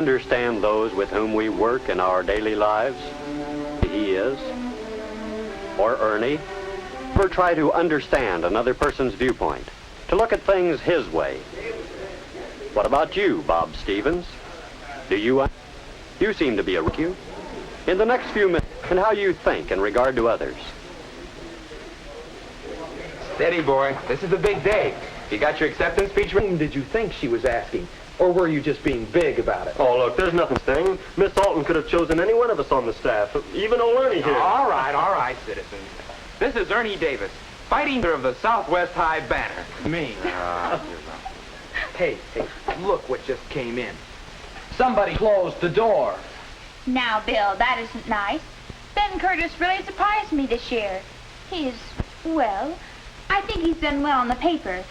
understand those with whom we work in our daily lives? He is. Or Ernie? Ever try to understand another person's viewpoint, to look at things his way? What about you, Bob Stevens? Do you? You seem to be a rookie. In the next few minutes, and how you think in regard to others. Steady, boy. This is the big day. You got your acceptance speech? Whom did you think she was asking? Or were you just being big about it? Oh, look, there's nothing sting. Miss Alton could have chosen any one of us on the staff, even old Ernie here. All right, citizens. This is Ernie Davis, fighting leader of the Southwest High Banner. Me. Hey, look what just came in. Somebody closed the door. Now, Bill, that isn't nice. Ben Curtis really surprised me this year. He's, well, I think he's done well on the paper.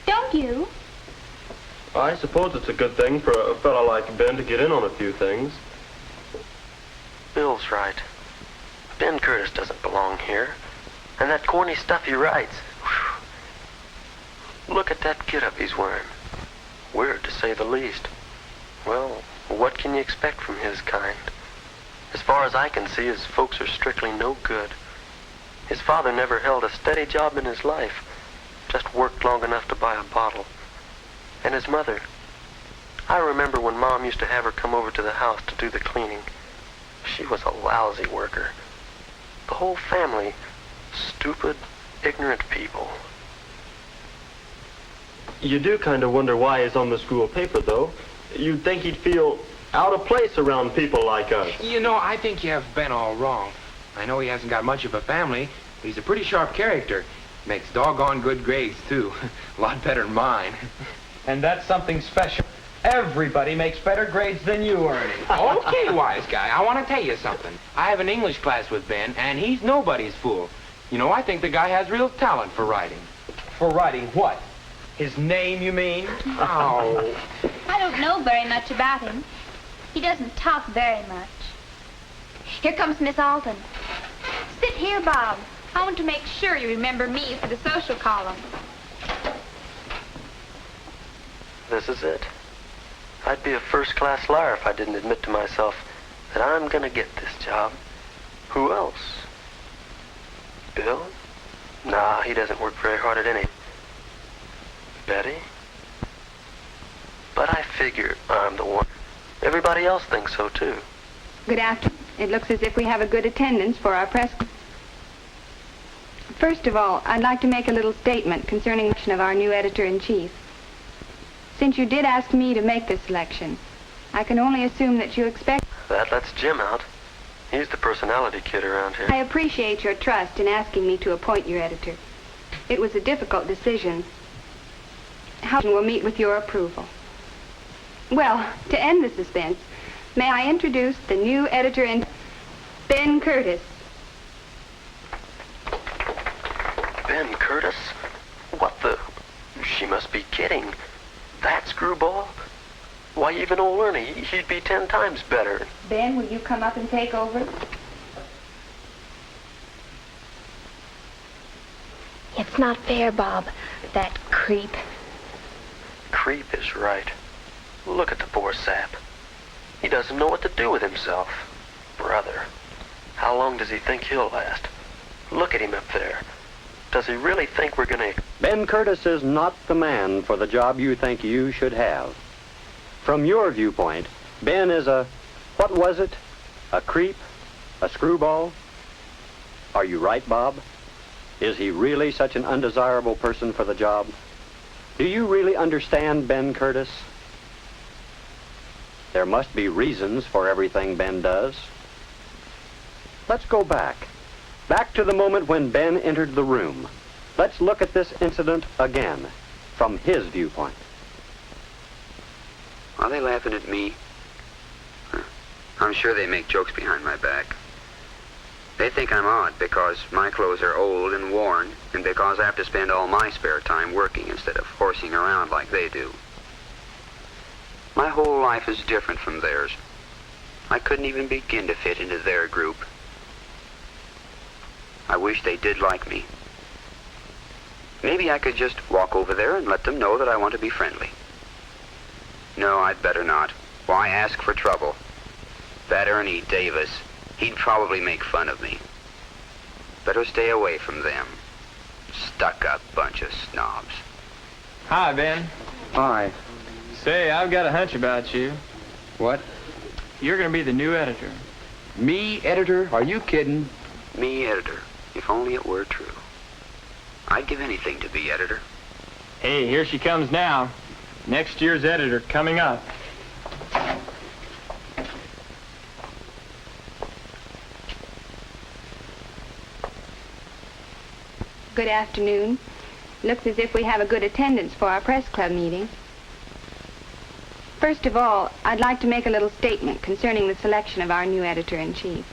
Don't you? I suppose it's a good thing for a fellow like Ben to get in on a few things. Bill's right. Ben Curtis doesn't belong here. And that corny stuff he writes. Whew. Look at that get-up he's wearing. Weird, to say the least. Well, what can you expect from his kind? As far as I can see, his folks are strictly no good. His father never held a steady job in his life. Just worked long enough to buy a bottle. And his mother. I remember when Mom used to have her come over to the house to do the cleaning. She was a lousy worker. The whole family, stupid, ignorant people. You do kind of wonder why he's on the school paper, though. You'd think he'd feel out of place around people like us. You know, I think you have Ben all wrong. I know he hasn't got much of a family, but he's a pretty sharp character. Makes doggone good grades, too. A lot better than mine. And that's something special. Everybody makes better grades than you, Ernie. Okay, wise guy, I want to tell you something. I have an English class with Ben, and he's nobody's fool. You know, I think the guy has real talent for writing. For writing what? His name, you mean? Oh. I don't know very much about him. He doesn't talk very much. Here comes Miss Alton. Sit here, Bob. I want to make sure you remember me for the social column. This is it. I'd be a first-class liar if I didn't admit to myself that I'm gonna get this job. Who else? Bill? Nah, he doesn't work very hard at any. Betty? But I figure I'm the one. Everybody else thinks so, too. Good afternoon. It looks as if we have a good attendance for our press. First of all, I'd like to make a little statement concerning the selection of our new editor-in-chief. Since you did ask me to make this selection, I can only assume that you expect... That lets Jim out. He's the personality kid around here. I appreciate your trust in asking me to appoint your editor. It was a difficult decision. How will meet with your approval. Well, to end the suspense, may I introduce the new editor-in... Ben Curtis. Ben Curtis? What the... She must be kidding. That screwball? Why, even old Ernie, he'd be 10 times better. Ben, will you come up and take over? It's not fair, Bob. That creep. Creep is right. Look at the poor sap. He doesn't know what to do with himself. Brother, how long does he think he'll last? Look at him up there. Does he really think we're gonna... Ben Curtis is not the man for the job you think you should have. From your viewpoint, Ben is a... what was it? A creep? A screwball? Are you right, Bob? Is he really such an undesirable person for the job? Do you really understand Ben Curtis? There must be reasons for everything Ben does. Let's go back. Back to the moment when Ben entered the room. Let's look at this incident again, from his viewpoint. Are they laughing at me? I'm sure they make jokes behind my back. They think I'm odd because my clothes are old and worn, and because I have to spend all my spare time working instead of horsing around like they do. My whole life is different from theirs. I couldn't even begin to fit into their group. I wish they did like me. Maybe I could just walk over there and let them know that I want to be friendly. No, I'd better not. Why ask for trouble? That Ernie Davis, he'd probably make fun of me. Better stay away from them. Stuck-up bunch of snobs. Hi, Ben. Hi. Say, I've got a hunch about you. What? You're going to be the new editor. Me, editor? Are you kidding? Me, editor. If only it were true. I'd give anything to be editor. Hey, here she comes now. Next year's editor coming up. Good afternoon. Looks as if we have a good attendance for our press club meeting. First of all, I'd like to make a little statement concerning the selection of our new editor-in-chief.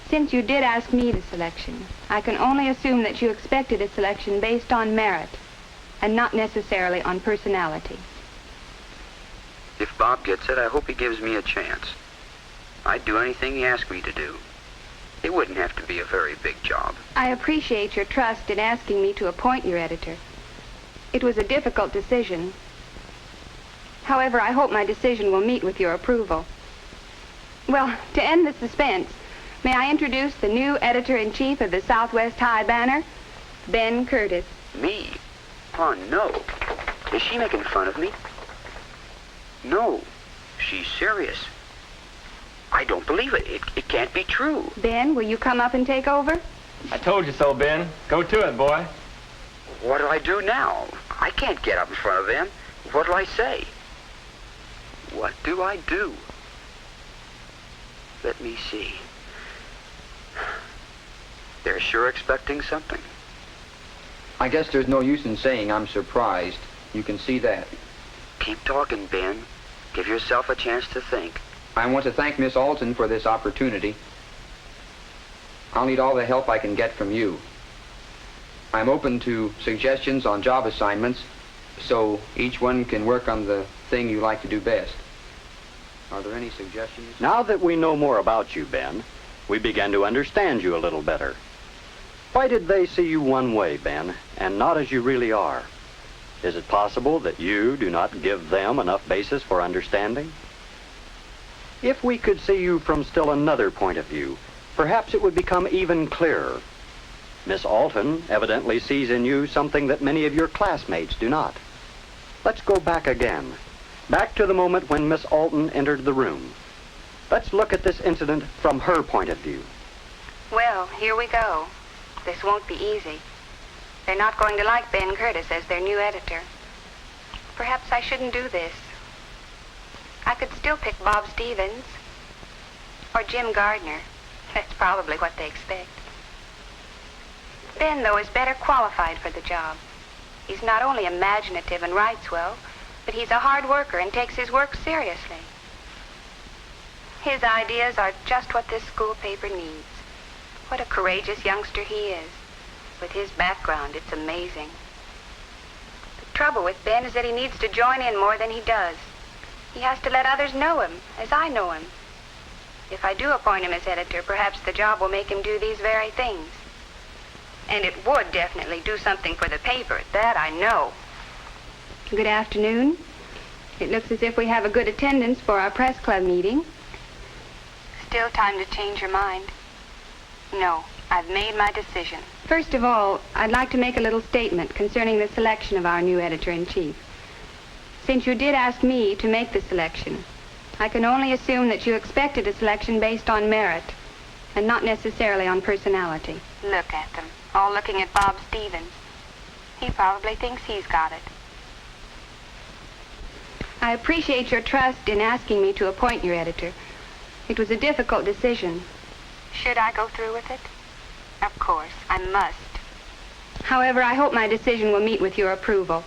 Since you did ask me the selection, I can only assume that you expected a selection based on merit and not necessarily on personality. If Bob gets it, I hope he gives me a chance. I'd do anything he asked me to do. It wouldn't have to be a very big job. I appreciate your trust in asking me to appoint your editor. It was a difficult decision. However, I hope my decision will meet with your approval. Well, to end the suspense, may I introduce the new editor-in-chief of the Southwest High Banner, Ben Curtis. Me? Oh, no. Is she making fun of me? No. She's serious. I don't believe it. It can't be true. Ben, will you come up and take over? I told you so, Ben. Go to it, boy. What do I do now? I can't get up in front of them. What do I say? What do I do? Let me see. They're sure expecting something. I guess there's no use in saying I'm surprised. You can see that. Keep talking, Ben. Give yourself a chance to think. I want to thank Miss Alton for this opportunity. I'll need all the help I can get from you. I'm open to suggestions on job assignments, so each one can work on the thing you like to do best. Are there any suggestions? Now that we know more about you, Ben, we began to understand you a little better. Why did they see you one way, Ben, and not as you really are? Is it possible that you do not give them enough basis for understanding? If we could see you from still another point of view, perhaps it would become even clearer. Miss Alton evidently sees in you something that many of your classmates do not. Let's go back again. Back to the moment when Miss Alton entered the room. Let's look at this incident from her point of view. Well, here we go. This won't be easy. They're not going to like Ben Curtis as their new editor. Perhaps I shouldn't do this. I could still pick Bob Stevens or Jim Gardner. That's probably what they expect. Ben, though, is better qualified for the job. He's not only imaginative and writes well, but he's a hard worker and takes his work seriously. His ideas are just what this school paper needs. What a courageous youngster he is. With his background, it's amazing. The trouble with Ben is that he needs to join in more than he does. He has to let others know him, as I know him. If I do appoint him as editor, perhaps the job will make him do these very things. And it would definitely do something for the paper, that I know. Good afternoon. It looks as if we have a good attendance for our press club meeting. Still time to change your mind. No, I've made my decision. First of all, I'd like to make a little statement concerning the selection of our new editor-in-chief. Since you did ask me to make the selection, I can only assume that you expected a selection based on merit and not necessarily on personality. Look at them, all looking at Bob Stevens. He probably thinks he's got it. I appreciate your trust in asking me to appoint your editor. It was a difficult decision. Should I go through with it? Of course, I must. However, I hope my decision will meet with your approval.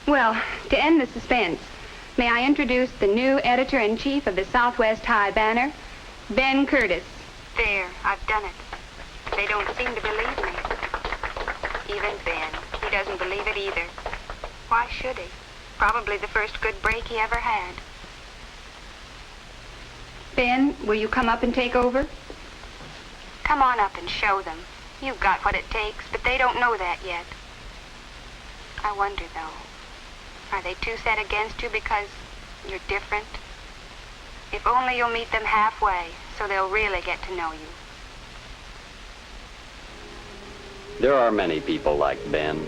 Well, to end the suspense, may I introduce the new editor-in-chief of the Southwest High Banner, Ben Curtis. There, I've done it. They don't seem to believe me. Even Ben, he doesn't believe it either. Why should he? Probably the first good break he ever had. Ben, will you come up and take over? Come on up and show them. You've got what it takes, but they don't know that yet. I wonder, though, are they too set against you because you're different? If only you'll meet them halfway, so they'll really get to know you. There are many people like Ben,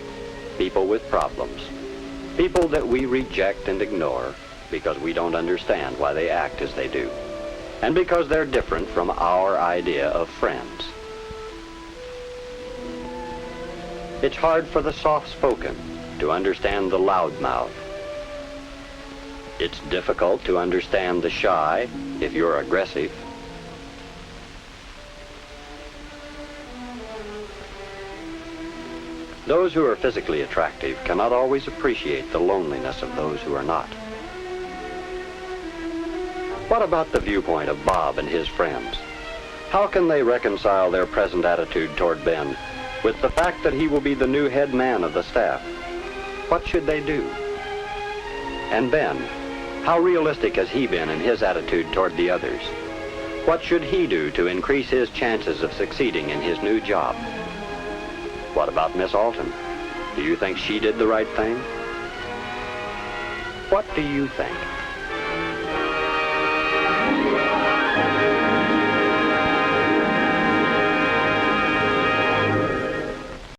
people with problems, people that we reject and ignore because we don't understand why they act as they do, and because they're different from our idea of friends. It's hard for the soft-spoken to understand the loudmouth. It's difficult to understand the shy if you're aggressive. Those who are physically attractive cannot always appreciate the loneliness of those who are not. What about the viewpoint of Bob and his friends? How can they reconcile their present attitude toward Ben with the fact that he will be the new head man of the staff? What should they do? And Ben, how realistic has he been in his attitude toward the others? What should he do to increase his chances of succeeding in his new job? What about Miss Alton? Do you think she did the right thing? What do you think?